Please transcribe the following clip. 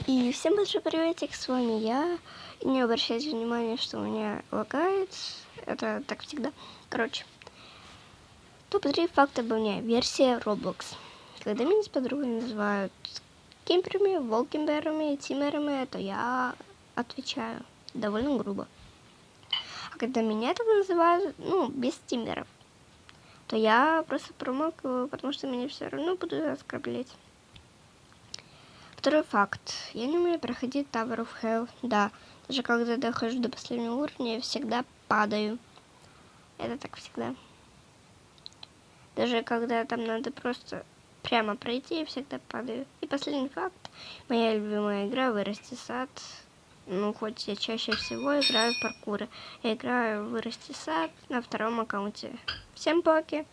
И всем большой приветик, с вами я. И не обращайте внимания, что у меня лагает. Это так всегда. Короче. Топ-3 факта обо мне. Версия Roblox. Когда меня с подругой называют кемперами, волкимберами, тимерами, то я отвечаю довольно грубо. А когда меня так называют, без тимеров, то я просто промолкиваю, потому что меня все равно будут оскорблять. Второй факт. Я не умею проходить Tower of Hell. Да, даже когда дохожу до последнего уровня, я всегда падаю. Это так всегда. Даже когда там надо просто прямо пройти, я всегда падаю. И последний факт. Моя любимая игра «Вырасти сад». Хоть я чаще всего играю в паркуры. Я играю в «Вырасти сад» на втором аккаунте. Всем пока!